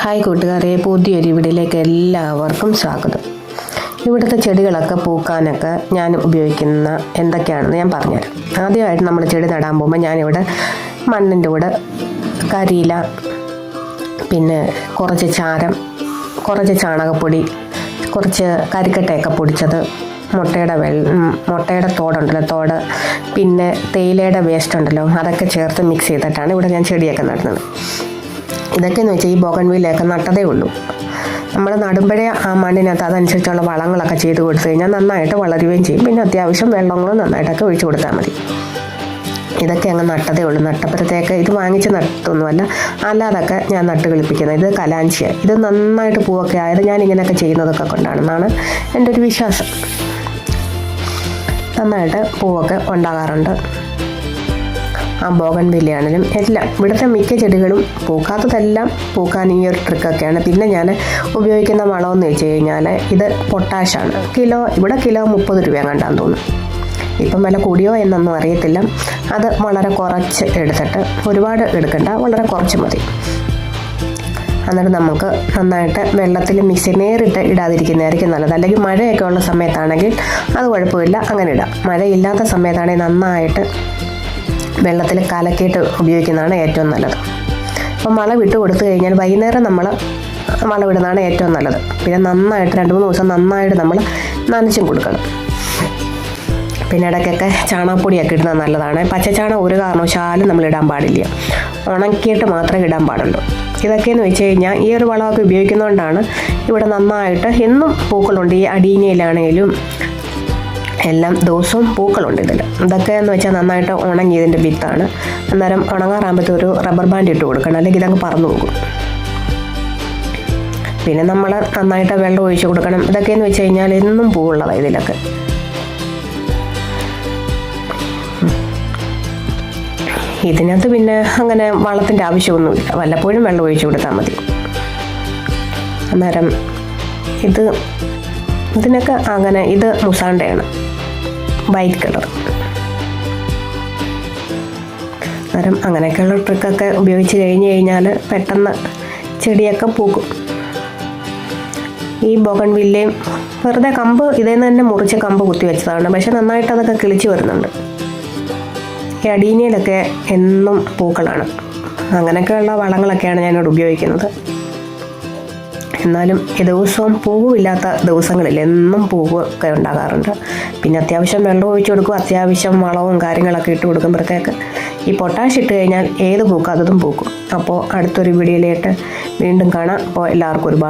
Hi കൂട്ടുകാരെ, പുതിയൊരു വീഡിയോയിലേക്ക് എല്ലാവർക്കും സ്വാഗതം. ഇവിടുത്തെ ചെടികളൊക്കെ പൂക്കാനൊക്കെ ഞാൻ ഉപയോഗിക്കുന്ന എന്തൊക്കെയാണെന്ന് ഞാൻ പറഞ്ഞുതരാം. ആദ്യമായിട്ട് നമ്മൾ ചെടി നടാൻ പോകുമ്പോൾ ഞാനിവിടെ മണ്ണിൻ്റെ കൂടെ കരിയില, പിന്നെ കുറച്ച് ചാരം, കുറച്ച് ചാണകപ്പൊടി, കുറച്ച് കരിക്കട്ടയൊക്കെ പൊടിച്ചത്, മുട്ടയുടെ തോട്, പിന്നെ തേയിലയുടെ വേസ്റ്റ് ഉണ്ടല്ലോ, അതൊക്കെ ചേർത്ത് മിക്സ് ചെയ്തിട്ടാണ് ഇവിടെ ഞാൻ ചെടിയൊക്കെ നടുന്നത്. ഇതൊക്കെയെന്ന് വെച്ചാൽ ഈ ബോഗൺവില്ലയൊക്കെ നട്ടതേ ഉള്ളൂ. നമ്മൾ നടുമ്പോഴേ ആ മണ്ണിനകത്ത് അതനുസരിച്ചുള്ള വളങ്ങളൊക്കെ ചെയ്ത് കൊടുത്തു കഴിഞ്ഞാൽ നന്നായിട്ട് വളരുകയും ചെയ്യും. പിന്നെ അത്യാവശ്യം വെള്ളങ്ങളും നന്നായിട്ടൊക്കെ ഒഴിച്ചു കൊടുത്താൽ മതി. ഇതൊക്കെ അങ്ങ് നട്ടതേ ഉള്ളൂ. നട്ടപ്പോഴത്തേക്ക് ഇത് വാങ്ങിച്ച് നട്ടൊന്നുമല്ല, അല്ലാതൊക്കെ ഞാൻ നട്ട് കളിപ്പിക്കുന്നത്. ഇത് കലാഞ്ചിയാണ്. ഇത് നന്നായിട്ട് പൂവൊക്കെ ആയത് ഞാൻ ഇങ്ങനെയൊക്കെ ചെയ്യുന്നതൊക്കെ കൊണ്ടാണെന്നാണ് എൻ്റെ ഒരു വിശ്വാസം. നന്നായിട്ട് പൂവൊക്കെ ഉണ്ടാകാറുണ്ട്. ആ ബോഗൺവില്ലയാണെങ്കിലും എല്ലാം ഇവിടുത്തെ മിക്ക ചെടികളും പൂക്കാത്തതെല്ലാം പൂക്കാൻ ഈ ഒരു ട്രിക്കൊക്കെയാണ്. പിന്നെ ഞാൻ ഉപയോഗിക്കുന്ന വളമെന്ന് വെച്ച് കഴിഞ്ഞാൽ ഇത് പൊട്ടാഷാണ്. ഇവിടെ കിലോ 30 രൂപ കണ്ടാന്ന് തോന്നുന്നു. ഇപ്പം വില കൂടിയോ എന്നൊന്നും അറിയത്തില്ല. അത് വളരെ കുറച്ച് എടുത്തിട്ട്, ഒരുപാട് എടുക്കണ്ട, വളരെ കുറച്ച് മതി. എന്നിട്ട് നമുക്ക് നന്നായിട്ട് വെള്ളത്തിൽ മിക്സി നേരിട്ട് ഇടാതിരിക്കുന്നതായിരിക്കും നല്ലത്. അല്ലെങ്കിൽ മഴയൊക്കെ ഉള്ള സമയത്താണെങ്കിൽ അത് കുഴപ്പമില്ല, അങ്ങനെ ഇടാം. മഴയില്ലാത്ത സമയത്താണെങ്കിൽ നന്നായിട്ട് വെള്ളത്തിൽ കലക്കിയിട്ട് ഉപയോഗിക്കുന്നതാണ് ഏറ്റവും നല്ലത്. അപ്പം വളമിട്ട് കൊടുത്തു കഴിഞ്ഞാൽ വൈകുന്നേരം നമ്മൾ വളമിടുന്നതാണ് ഏറ്റവും നല്ലത്. പിന്നെ നന്നായിട്ട് 2-3 ദിവസം നന്നായിട്ട് നമ്മൾ നനച്ചും കൊടുക്കണം. പിന്നെ ഇടയ്ക്കൊക്കെ ചാണകപ്പൊടിയൊക്കെ ഇടുന്നത് നല്ലതാണ്. പച്ചച്ചാണകം ഒരു കാരണവശാലും നമ്മൾ ഇടാൻ പാടില്ല. ഉണക്കിയിട്ട് മാത്രമേ ഇടാൻ പാടുള്ളൂ. ഇതൊക്കെയെന്ന് വെച്ച് കഴിഞ്ഞാൽ ഈ ഒരു വളമൊക്കെ ഉപയോഗിക്കുന്നതുകൊണ്ടാണ് ഇവിടെ നന്നായിട്ട് എന്നും പൂക്കളുണ്ട്. ഈ അടീനിയയിലാണെങ്കിലും എല്ലാം ദിവസവും പൂക്കളുണ്ട് ഇതിൽ. ഇതൊക്കെ എന്ന് വെച്ചാൽ നന്നായിട്ട് ഉണങ്ങിയതിൻ്റെ വിത്താണ്. അന്നേരം ഉണങ്ങാറാകുമ്പോഴത്തെ ഒരു റബ്ബർ ബാൻഡ് ഇട്ട് കൊടുക്കണം, അല്ലെങ്കിൽ ഇതങ്ങ് പറന്നു പോകും. പിന്നെ നമ്മൾ നന്നായിട്ട് വെള്ളം ഒഴിച്ച് കൊടുക്കണം. ഇതൊക്കെയെന്ന് വെച്ച് കഴിഞ്ഞാൽ എന്നും പൂവുള്ളതാണ് ഇതിലൊക്കെ. ഇതിനകത്ത് പിന്നെ അങ്ങനെ വളത്തിൻ്റെ ആവശ്യമൊന്നുമില്ല, വല്ലപ്പോഴും വെള്ളം ഒഴിച്ച് കൊടുത്താൽ മതി. അന്നേരം ഇതിനൊക്കെ അങ്ങനെ, ഇത് മുസാണ്ടയാണ്, വൈറ്റ് കളർ. അന്നേരം അങ്ങനെയൊക്കെയുള്ള ട്രിക്കൊക്കെ ഉപയോഗിച്ച് കഴിഞ്ഞാൽ പെട്ടെന്ന് ചെടിയൊക്കെ പൂക്കും. ഈ ബോഗൺവില്ലയും വെറുതെ കമ്പ് ഇതിൽ നിന്ന് തന്നെ മുറിച്ച് കമ്പ് കുത്തി വെച്ചതാണ്. പക്ഷെ നന്നായിട്ട് അതൊക്കെ കിളിച്ച് വരുന്നുണ്ട്. ഈ അടീനിയയിലൊക്കെ എന്നും പൂക്കളാണ്. അങ്ങനെയൊക്കെയുള്ള വളങ്ങളൊക്കെയാണ് ഞാനിവിടെ ഉപയോഗിക്കുന്നത്. എന്നാലും ദിവസവും പൂവില്ലാത്ത ദിവസങ്ങളിൽ എന്നും പൂവൊക്കെ ഉണ്ടാകാറുണ്ട്. പിന്നെ അത്യാവശ്യം വെള്ളം ഒഴിച്ച് കൊടുക്കും, അത്യാവശ്യം വളവും കാര്യങ്ങളൊക്കെ ഇട്ട് കൊടുക്കുമ്പോഴത്തേക്ക് ഈ പൊട്ടാഷ് ഇട്ട് കഴിഞ്ഞാൽ ഏത് പൂക്കാത്തതും പൂക്കും. അപ്പോൾ അടുത്തൊരു വീഡിയോയിലായിട്ട് വീണ്ടും കാണാം. അപ്പോൾ എല്ലാവർക്കും ഒരുപാട്